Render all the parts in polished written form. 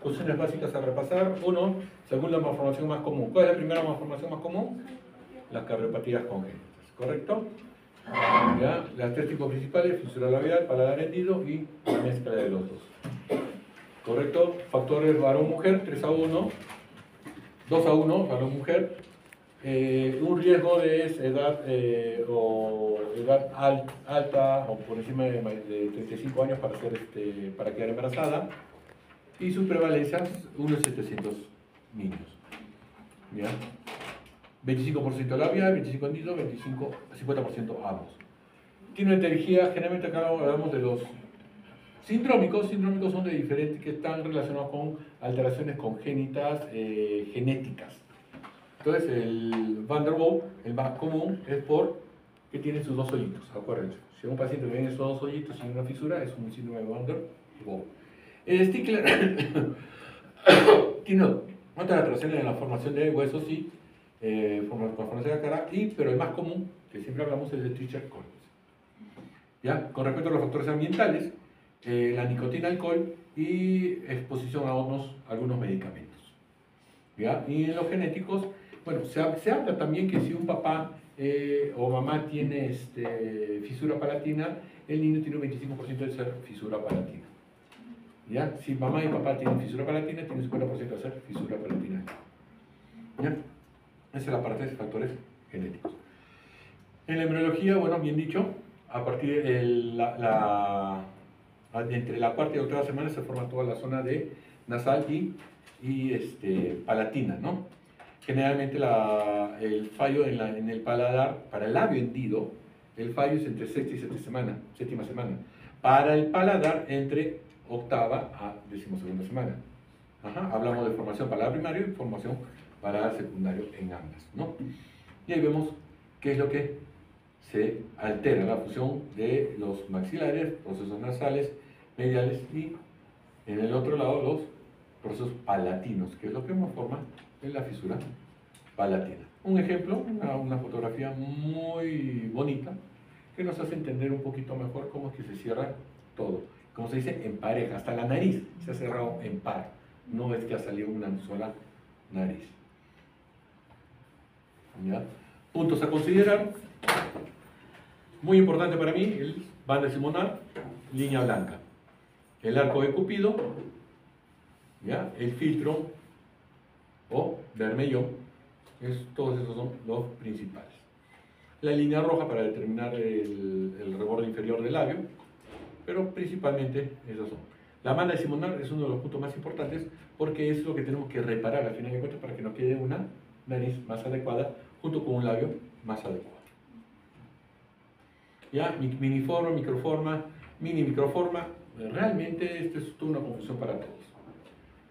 Cuestiones básicas a repasar. Uno, según la malformación más común. ¿Cuál es la primera malformación más común? Las cariopatías congénitas, ¿correcto? ¿Ya? Las tres tipos principales, fisura labial, paladar hendido y la mezcla de los dos. ¿Correcto? Factores varón-mujer, 3-1, 2-1, varón-mujer. Un riesgo es edad o edad alta o por encima de 35 años para quedar embarazada. Y su prevalencia, unos 700 niños. ¿Ya? 25% labial, 25% hendido, 50% ambos. Tiene una etiología, generalmente acá hablamos de los sindrómicos. Sindrómicos son de diferentes, que están relacionados con alteraciones congénitas genéticas. Entonces, el Van der Waals, el más común, es porque tiene sus dos hoyitos, acuérdense. Si un paciente tiene esos dos hoyitos y una fisura, es un síndrome de Van der Waals. El Stickler tiene otras alteraciones en la formación de huesos y formación de la cara, pero el más común, que siempre hablamos, es el Treacher-Collins. ¿Ya? Con respecto a los factores ambientales, la nicotina, alcohol y exposición a algunos medicamentos. ¿Ya? Y en los genéticos, bueno, se habla también que si un papá o mamá tiene fisura palatina, el niño tiene un 25% de ser fisura palatina. ¿Ya? Si mamá y papá tienen fisura palatina, tiene un 50% de ser fisura palatina. ¿Ya? Esa es la parte de factores genéticos. En la embriología, bueno, bien dicho, a partir de entre la cuarta y octava semana se forma toda la zona de nasal y palatina, ¿no? Generalmente el fallo en el paladar, para el labio hendido, el fallo es entre sexta y séptima semana. Para el paladar, entre octava a 12ª semana. Hablamos de formación paladar primario y formación paladar secundario en ambas, ¿no? Y ahí vemos qué es lo que se altera, la fusión de los maxilares, procesos nasales, mediales y en el otro lado los procesos palatinos, que es lo que nos forma en la fisura palatina. Un ejemplo, una fotografía muy bonita que nos hace entender un poquito mejor cómo es que se cierra todo. Como se dice, en pareja, hasta la nariz se ha cerrado en par, no es que ha salido una sola nariz. ¿Ya? Puntos a considerar. Muy importante para mí, el banda simonar, línea blanca. El arco de Cupido, ¿ya? El filtro o vermellón, todos esos son los principales. La línea roja para determinar el reborde inferior del labio, pero principalmente esos son. La banda simonar es uno de los puntos más importantes porque es lo que tenemos que reparar al final de cuentas para que nos quede una nariz más adecuada junto con un labio más adecuado. ¿Ya? Miniforma, microforma, mini microforma, realmente esto es toda una confusión para todos.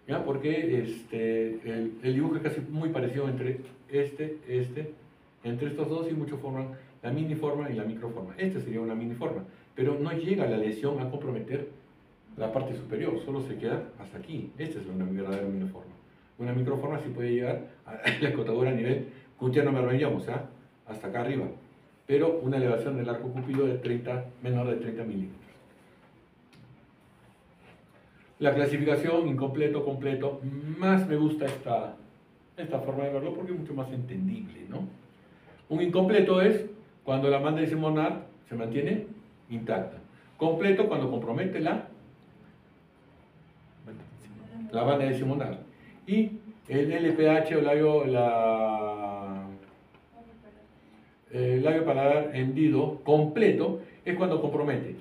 ¿Ya? Porque el dibujo es casi muy parecido entre entre estos dos y muchos forman la miniforma y la microforma. Esta sería una miniforma, pero no llega la lesión a comprometer la parte superior, solo se queda hasta aquí. Esta es una verdadera miniforma. Una microforma sí puede llegar a la cortadura a nivel cutiano mermellón, o sea, hasta acá arriba, pero una elevación del arco Cupido de menor de 30 milímetros. La clasificación, incompleto, completo, más me gusta esta forma de verlo porque es mucho más entendible, ¿no? Un incompleto es cuando la banda simonar se mantiene intacta. Completo cuando compromete la banda simonar. Y el LPH o labio paladar hendido completo es cuando compromete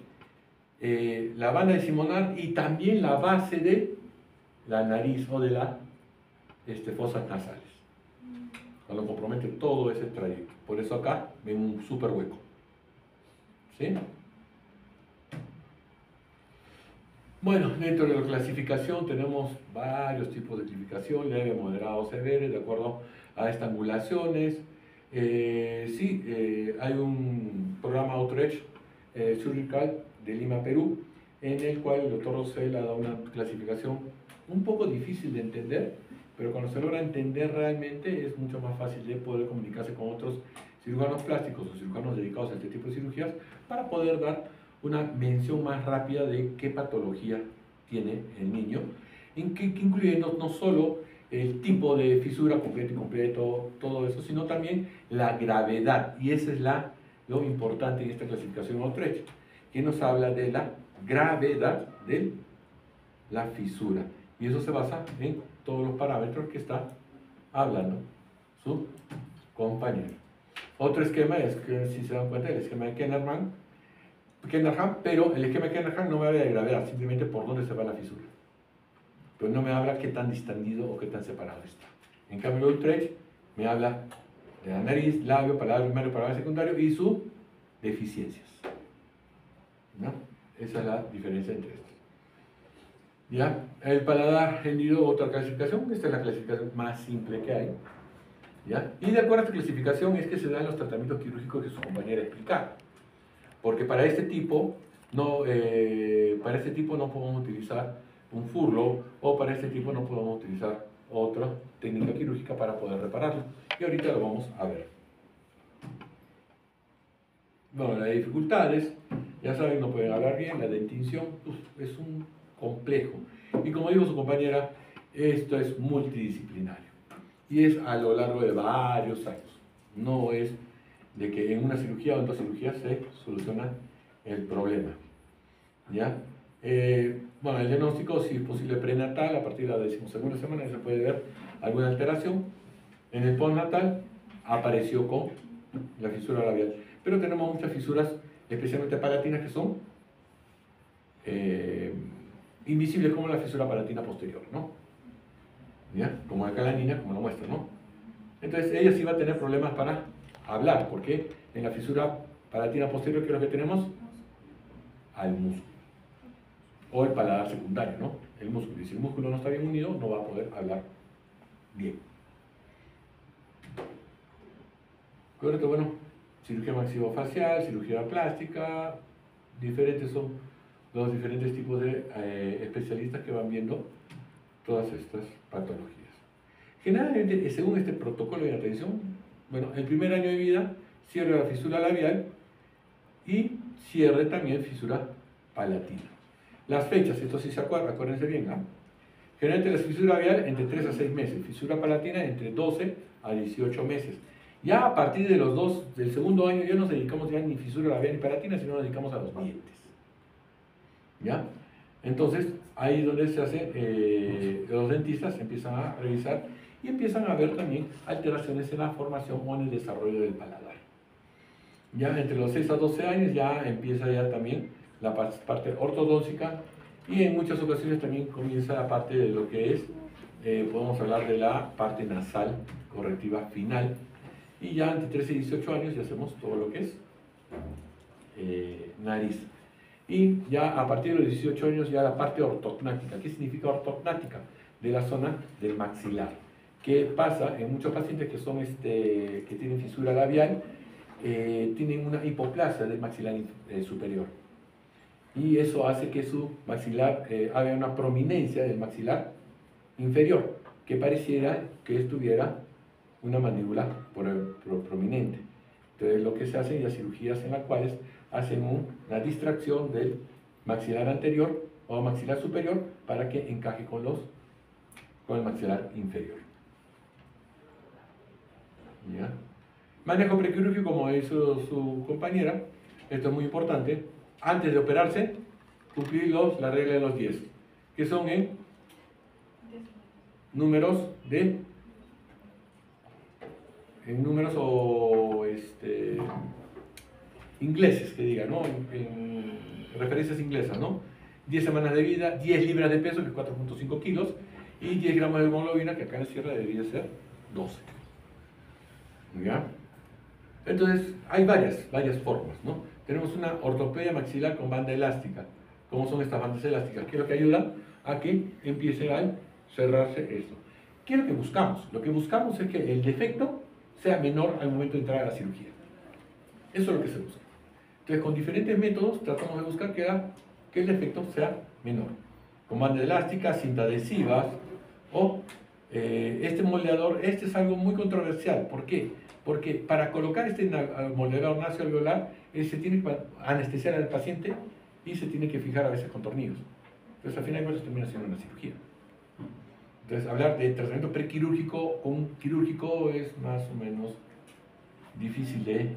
la banda simonar y también la base de la nariz o de las fosas nasales. Cuando compromete todo ese trayecto. Por eso acá ven un súper hueco. ¿Sí? Bueno, dentro de la clasificación tenemos varios tipos de clasificación, leve, moderado, severo, de acuerdo a estrangulaciones. Hay un programa Outreach Surgical de Lima, Perú, en el cual el doctor Rosell ha dado una clasificación un poco difícil de entender, pero cuando se logra entender realmente es mucho más fácil de poder comunicarse con otros cirujanos plásticos o cirujanos dedicados a este tipo de cirugías para poder dar una mención más rápida de qué patología tiene el niño que incluye no solo el tipo de fisura completo y completo, todo eso, sino también la gravedad. Y esa es lo importante en esta clasificación Utrecht, que nos habla de la gravedad de la fisura. Y eso se basa en todos los parámetros que está hablando su compañero. Otro esquema es, que si se dan cuenta, el esquema de Kennerman, pero el esquema de Kennerman no me habla de gravedad, simplemente por dónde se va la fisura. Pero no me habla qué tan distendido o qué tan separado está. En cambio, Utrecht me habla de la nariz, labio, paladar primario, paladar secundario y sus deficiencias. ¿No? Esa es la diferencia entre estos. ¿Ya? El paladar hendido, otra clasificación. Esta es la clasificación más simple que hay. ¿Ya? Y de acuerdo a esta clasificación es que se dan los tratamientos quirúrgicos que su compañera explicaba. Porque para este tipo no podemos utilizar un furlo, o para este tipo no podemos utilizar otra técnica quirúrgica para poder repararlo. Y ahorita lo vamos a ver. Bueno, las dificultades, ya saben, no pueden hablar bien, la dentición es un complejo. Y como dijo su compañera, esto es multidisciplinario. Y es a lo largo de varios años. No es de que en una cirugía o en dos cirugías se soluciona el problema. ¿Ya? Bueno, el diagnóstico, si es posible prenatal, a partir de la 12ª semana ya se puede ver alguna alteración. En el postnatal apareció con la fisura labial. Pero tenemos muchas fisuras, especialmente palatinas, que son invisibles, como la fisura palatina posterior, ¿no? ¿Ya? Como acá la niña, como lo muestra, ¿no? Entonces ella sí va a tener problemas para hablar, porque en la fisura palatina posterior, ¿qué es lo que tenemos? Al músculo. O el paladar secundario, ¿no? El músculo. Y si el músculo no está bien unido, no va a poder hablar bien. Correcto, bueno, cirugía maxilofacial, cirugía plástica, diferentes son los diferentes tipos de especialistas que van viendo todas estas patologías. Generalmente, según este protocolo de atención, bueno, el primer año de vida cierre la fisura labial y cierre también fisura palatina. Las fechas, esto sí se acuerdan, acuérdense bien, ¿no? Generalmente la fisura labial entre 3 a 6 meses, fisura palatina entre 12 a 18 meses. Ya a partir de del segundo año ya no nos dedicamos ya ni fisura labial ni palatina, sino nos dedicamos a los dientes. ¿Ya? Entonces, ahí es donde se hace, los dentistas empiezan a revisar y empiezan a ver también alteraciones en la formación o en el desarrollo del paladar. Ya entre los 6 a 12 años ya empieza ya también la parte ortodóntica y en muchas ocasiones también comienza la parte de lo que es, podemos hablar de la parte nasal correctiva final. Y ya entre 13 y 18 años ya hacemos todo lo que es nariz. Y ya a partir de los 18 años ya la parte ortognática. ¿Qué significa ortognática? De la zona del maxilar. ¿Qué pasa? En muchos pacientes que son que tienen fisura labial, tienen una hipoplasia del maxilar superior. Y eso hace que su maxilar, haya una prominencia del maxilar inferior, que pareciera que estuviera una mandíbula prominente. Entonces lo que se hace ya cirugías en las cuales hacen una distracción del maxilar anterior o maxilar superior para que encaje con el maxilar inferior. ¿Ya? Manejo prequirúrgico, como hizo su compañera, esto es muy importante. Antes de operarse, cumplir la regla de los 10, que son en números o ingleses, que diga, ¿no? En referencias inglesas, ¿no? 10 semanas de vida, 10 libras de peso, que es 4.5 kilos, y 10 gramos de hemoglobina, que acá en la sierra debería ser 12. ¿Ya? Entonces, hay varias formas, ¿no? Tenemos una ortopedia maxilar con banda elástica. ¿Cómo son estas bandas elásticas? ¿Qué es lo que ayuda a que empiece a cerrarse esto? ¿Qué es lo que buscamos? Lo que buscamos es que el defecto sea menor al momento de entrar a la cirugía. Eso es lo que se busca. Entonces, con diferentes métodos tratamos de buscar que el defecto sea menor. Con banda elástica, cinta adhesivas o este moldeador. Este es algo muy controversial. ¿Por qué? Porque para colocar este moldeador nasoalveolar se tiene que anestesiar al paciente y se tiene que fijar a veces con tornillos. Entonces, al final de cuentas termina siendo una cirugía. Entonces, hablar de tratamiento prequirúrgico con un quirúrgico es más o menos difícil de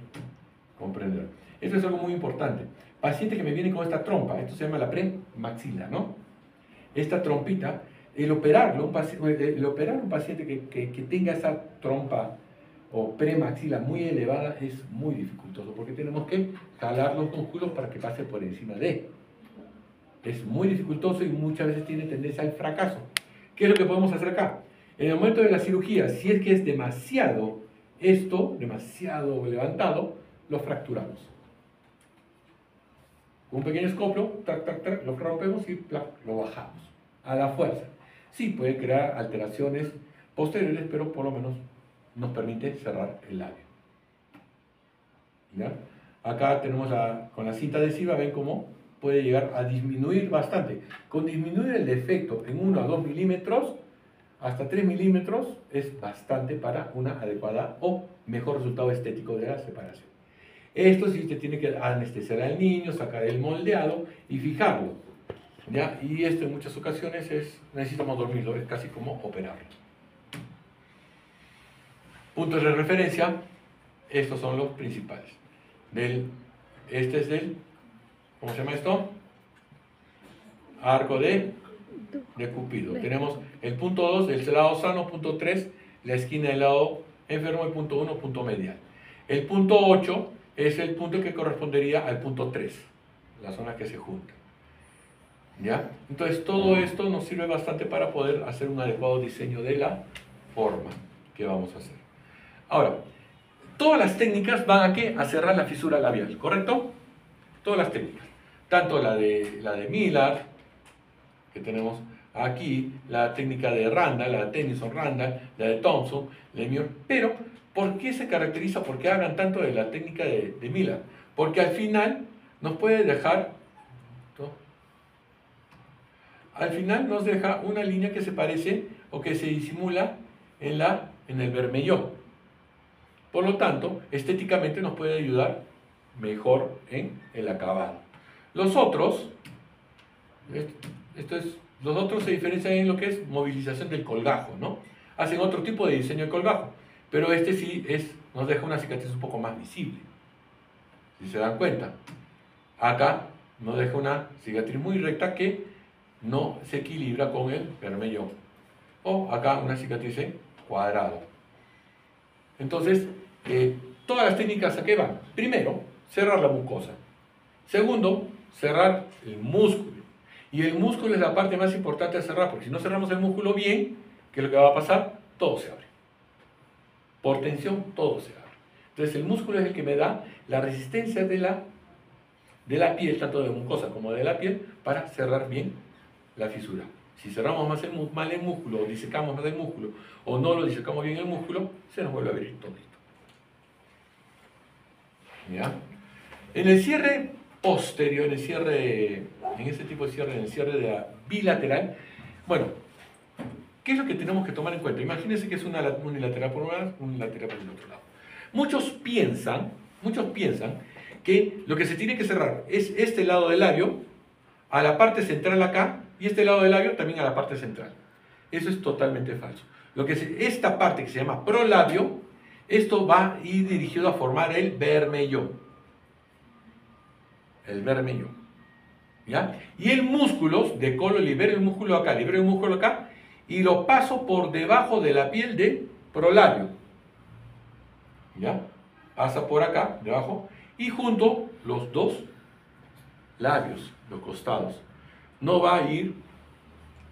comprender. Esto es algo muy importante. Paciente que me viene con esta trompa, esto se llama la premaxila, ¿no? Esta trompita, el operar un paciente que tenga esa trompa o premaxila muy elevada es muy dificultoso porque tenemos que jalar los músculos para que pase por encima de. Es muy dificultoso y muchas veces tiene tendencia al fracaso. ¿Qué es lo que podemos hacer acá? En el momento de la cirugía, si es que es demasiado levantado, lo fracturamos. Con un pequeño escoplo, tac, tac, tac, lo rompemos y plac, lo bajamos a la fuerza. Sí, puede crear alteraciones posteriores, pero por lo menos nos permite cerrar el labio. ¿Ya? Acá tenemos con la cinta adhesiva, ven cómo puede llegar a disminuir bastante. Con disminuir el defecto en 1 a 2 milímetros, hasta 3 milímetros, es bastante para una adecuada o mejor resultado estético de la separación. Esto sí se tiene que anestesiar al niño, sacar el moldeado y fijarlo. ¿Ya? Y esto en muchas ocasiones necesitamos dormirlo, es casi como operarlo. Puntos de referencia, estos son los principales. Este es del, ¿cómo se llama esto? Arco de Cupido. Tenemos el punto 2, el lado sano, punto 3, la esquina del lado enfermo, el punto 1, punto medial. El punto 8 es el punto que correspondería al punto 3, la zona que se junta. ¿Ya? Entonces todo esto nos sirve bastante para poder hacer un adecuado diseño de la forma que vamos a hacer. Ahora, todas las técnicas van a ¿qué? A cerrar la fisura labial, ¿correcto? Todas las técnicas. Tanto la de Miller, que tenemos aquí, la técnica de Randall, la de Tennyson-Randall, la de Thompson, la de Muir. Pero, ¿por qué se caracteriza? ¿Por qué hablan tanto de la técnica de Miller? Porque al final nos puede dejar, ¿no? Al final nos deja una línea que se parece o que se disimula en el bermellón. Por lo tanto, estéticamente nos puede ayudar mejor en el acabado. Los otros se diferencian en lo que es movilización del colgajo, ¿no? Hacen otro tipo de diseño de colgajo, pero este sí nos deja una cicatriz un poco más visible. Si se dan cuenta, acá nos deja una cicatriz muy recta que no se equilibra con el bermellón. O acá una cicatriz en cuadrado. Entonces, todas las técnicas ¿a qué van? Primero, cerrar la mucosa. Segundo, cerrar el músculo. Y el músculo es la parte más importante de cerrar, porque si no cerramos el músculo bien, ¿qué es lo que va a pasar? Todo se abre. Por tensión, todo se abre. Entonces, el músculo es el que me da la resistencia de la piel, tanto de mucosa como de la piel, para cerrar bien la fisura. Si cerramos mal el músculo, o disecamos mal el músculo, o no lo disecamos bien el músculo, se nos vuelve a abrir todito. ¿Ya? En el cierre posterior, en ese tipo de cierre, en el cierre de la bilateral, bueno, ¿qué es lo que tenemos que tomar en cuenta? Imagínense que es unilateral por un lado, unilateral por el otro lado. Muchos piensan que lo que se tiene que cerrar es este lado del labio, a la parte central acá, y este lado del labio también a la parte central. Eso es totalmente falso. Esta parte que se llama prolabio, esto va a ir dirigido a formar el bermellón. El bermellón. ¿Ya? Y el músculo de colo, libero el músculo acá, libero el músculo acá, y lo paso por debajo de la piel de prolabio. ¿Ya? Pasa por acá, debajo, y junto los dos labios, los costados. No va a ir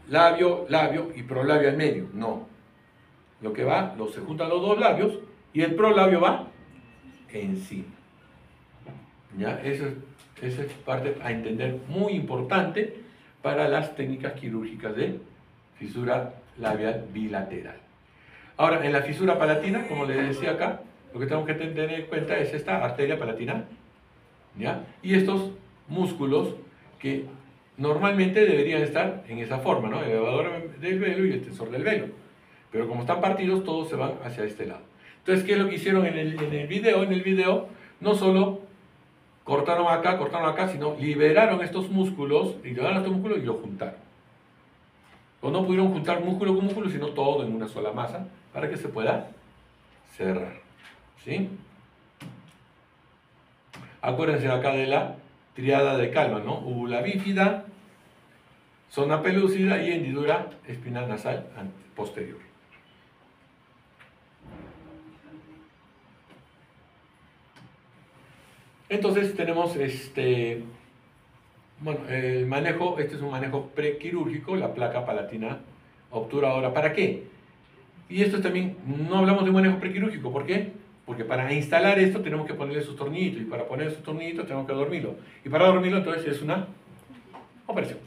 labio, labio y prolabio al medio, no. Lo que va, se juntan los dos labios y el prolabio va encima. ¿Ya? Esa es parte a entender muy importante para las técnicas quirúrgicas de fisura labial bilateral. Ahora, en la fisura palatina, como les decía acá, lo que tenemos que tener en cuenta es esta arteria palatina, ¿ya? Y estos músculos que normalmente deberían estar en esa forma, ¿no? El elevador del velo y el tensor del velo. Pero como están partidos, todos se van hacia este lado. Entonces, ¿qué es lo que hicieron en el video? En el video no solo cortaron acá, sino liberaron estos músculos y lo juntaron. O no pudieron juntar músculo con músculo, sino todo en una sola masa para que se pueda cerrar. ¿Sí? Acuérdense acá de la triada de Kalman, ¿no? Úvula bífida, zona pelúcida y hendidura espinal nasal posterior. Entonces tenemos bueno, el manejo, este es un manejo prequirúrgico, la placa palatina obturadora. ¿Para qué? Y esto también, no hablamos de un manejo prequirúrgico, ¿por qué? Porque para instalar esto tenemos que ponerle sus tornillitos, y para poner sus tornillitos tenemos que dormirlo. Y para dormirlo entonces es una operación.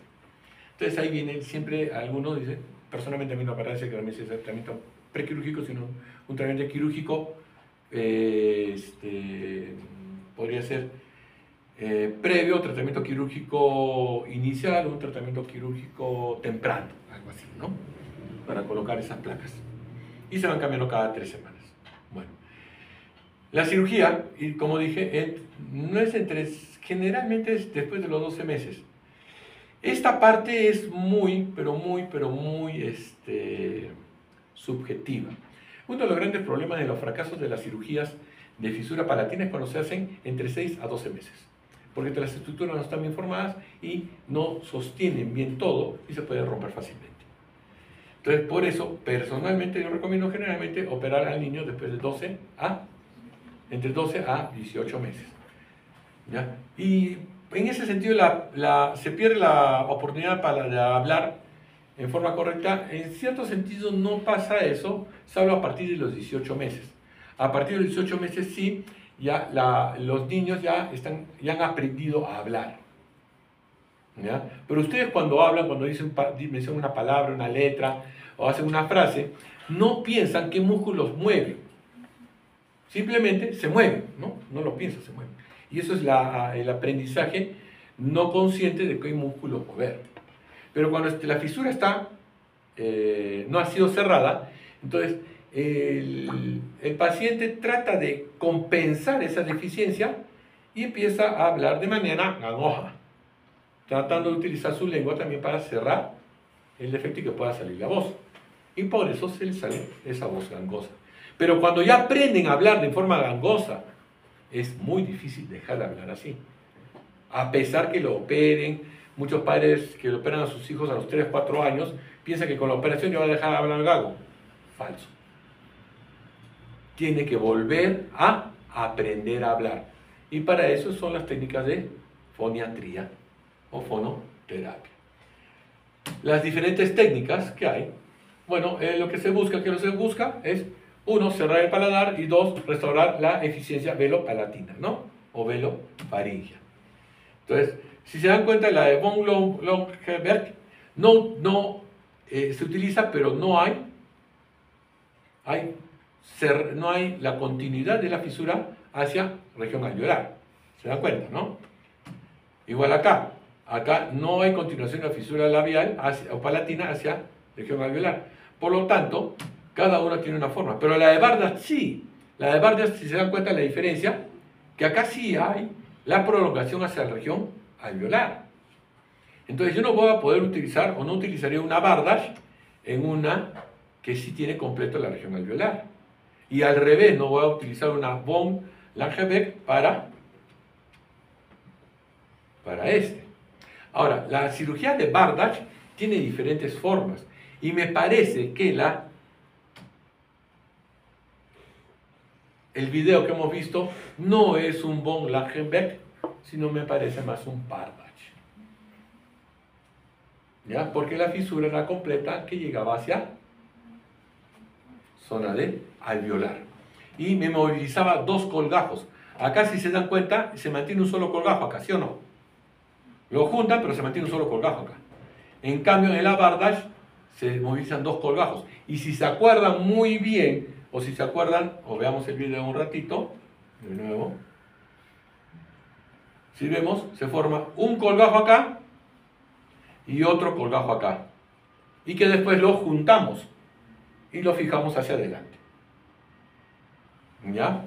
Entonces ahí viene siempre algunos dicen, personalmente a mí no me parece que también sea tratamiento prequirúrgico, sino un tratamiento quirúrgico, podría ser previo, tratamiento quirúrgico inicial, un tratamiento quirúrgico temprano, algo así, ¿no? Para colocar esas placas. Y se van cambiando cada 3 semanas. Bueno, la cirugía, y como dije, no es generalmente es después de los 12 meses. Esta parte es muy subjetiva. Uno de los grandes problemas de los fracasos de las cirugías de fisura palatina es cuando se hacen entre 6 a 12 meses. Porque las estructuras no están bien formadas y no sostienen bien todo y se puede romper fácilmente. Entonces, por eso, personalmente, yo recomiendo generalmente operar al niño después de entre 12 a 18 meses. ¿Ya? Y en ese sentido se pierde la oportunidad de hablar en forma correcta. En cierto sentido no pasa eso, salvo a partir de los 18 meses. A partir de los 18 meses sí, ya los niños ya han aprendido a hablar. ¿Ya? Pero ustedes cuando hablan, cuando mencionan una palabra, una letra o hacen una frase, no piensan qué músculos mueven. Simplemente se mueven, ¿no? No lo piensan, se mueven. Y eso es el aprendizaje no consciente de qué músculo mover. Pero cuando la fisura no ha sido cerrada, entonces el paciente trata de compensar esa deficiencia y empieza a hablar de manera gangosa, tratando de utilizar su lengua también para cerrar el defecto y que pueda salir la voz. Y por eso se le sale esa voz gangosa. Pero cuando ya aprenden a hablar de forma gangosa, es muy difícil dejar de hablar así. A pesar que lo operen, muchos padres que lo operan a sus hijos a los 3 o 4 años, piensan que con la operación ya va a dejar de hablar gago. Falso. Tiene que volver a aprender a hablar. Y para eso son las técnicas de foniatría o fonoterapia. Las diferentes técnicas que hay, bueno, lo que se busca es 1, cerrar el paladar y 2, restaurar la eficiencia velopalatina, ¿no? O velofaringea. Entonces, si se dan cuenta, la de von Longeberg no se utiliza, pero no hay la continuidad de la fisura hacia región alveolar. ¿Se dan cuenta, no? Igual acá no hay continuación de la fisura labial o palatina hacia región alveolar. Por lo tanto, cada una tiene una forma. Pero la de Bardach sí. La de Bardach, si se dan cuenta la diferencia, que acá sí hay la prolongación hacia la región alveolar. Entonces yo no voy a poder utilizar o no utilizaría una Bardach en una que sí tiene completo la región alveolar. Y al revés, no voy a utilizar una von Langebeck para este. Ahora, la cirugía de Bardach tiene diferentes formas y me parece que el video que hemos visto no es un von Langebeck, sino me parece más un Bardach. ¿Ya? Porque la fisura era completa que llegaba hacia zona de alveolar. Y me movilizaba 2 colgajos. Acá, si se dan cuenta, se mantiene un solo colgajo acá, ¿sí o no? Lo juntan, pero se mantiene un solo colgajo acá. En cambio, en la Bardach se movilizan 2 colgajos. Y si se acuerdan muy bien, o si se acuerdan, o veamos el video un ratito, de nuevo. Si vemos, se forma un colgajo acá y otro colgajo acá. Y que después lo juntamos y lo fijamos hacia adelante. ¿Ya?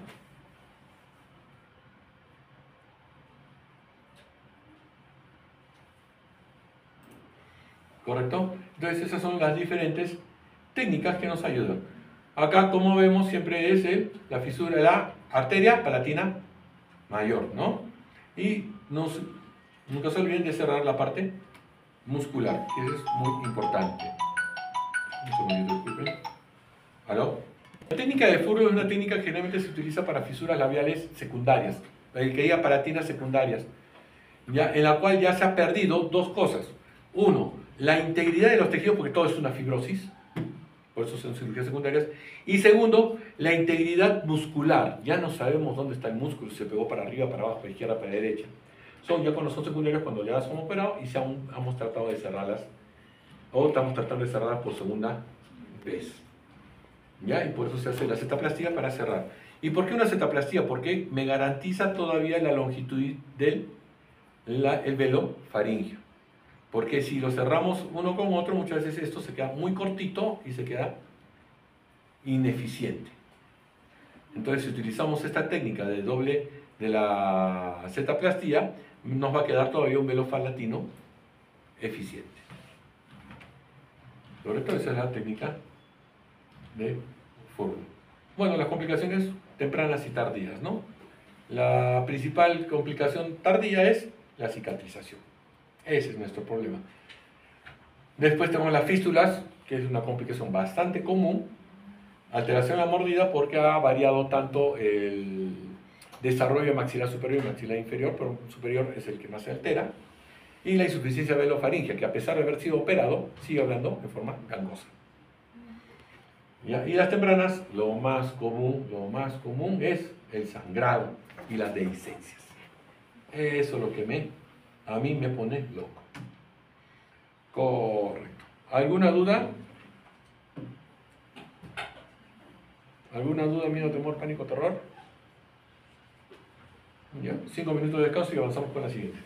¿Correcto? Entonces esas son las diferentes técnicas que nos ayudan. Acá, como vemos, siempre es la fisura de la arteria palatina mayor, ¿no? Y nunca se olviden de cerrar la parte muscular, que eso es muy importante. Un segundito, disculpen. ¿Aló? La técnica de Furlow es una técnica que generalmente se utiliza para fisuras labiales secundarias, que diga palatinas secundarias, ¿ya? En la cual ya se ha perdido dos cosas. Uno, la integridad de los tejidos, porque todo es una fibrosis, por eso son cirugías secundarias. Y segundo, la integridad muscular. Ya no sabemos dónde está el músculo, si se pegó para arriba, para abajo, para izquierda, para derecha. Son ya cuando son secundarias, cuando ya son operados y si aún hemos tratado de cerrarlas, o estamos tratando de cerrarlas por segunda vez. ¿Ya? Y por eso se hace la cetoplastía para cerrar. ¿Y por qué una cetoplastía? Porque me garantiza todavía la longitud del el velo faríngeo. Porque si lo cerramos uno con otro, muchas veces esto se queda muy cortito y se queda ineficiente. Entonces, si utilizamos esta técnica de la cetoplastía, nos va a quedar todavía un velo falatino eficiente. ¿Correcto? Esa es la técnica de Furlow. Bueno, las complicaciones tempranas y tardías, ¿no? La principal complicación tardía es la cicatrización. Ese es nuestro problema. Después tenemos las fístulas, que es una complicación bastante común. Alteración de la mordida porque ha variado tanto el desarrollo de maxilar superior y maxilar inferior, pero superior es el que más se altera. Y la insuficiencia velofaríngea, que a pesar de haber sido operado, sigue hablando de forma gangosa. ¿Ya? Y las tempranas, lo más común es el sangrado y las dehiscencias. Eso es lo que a mí me pone loco. Correcto. ¿Alguna duda? ¿Alguna duda, miedo, temor, pánico, terror? Ya, 5 minutos de descanso y avanzamos con la siguiente.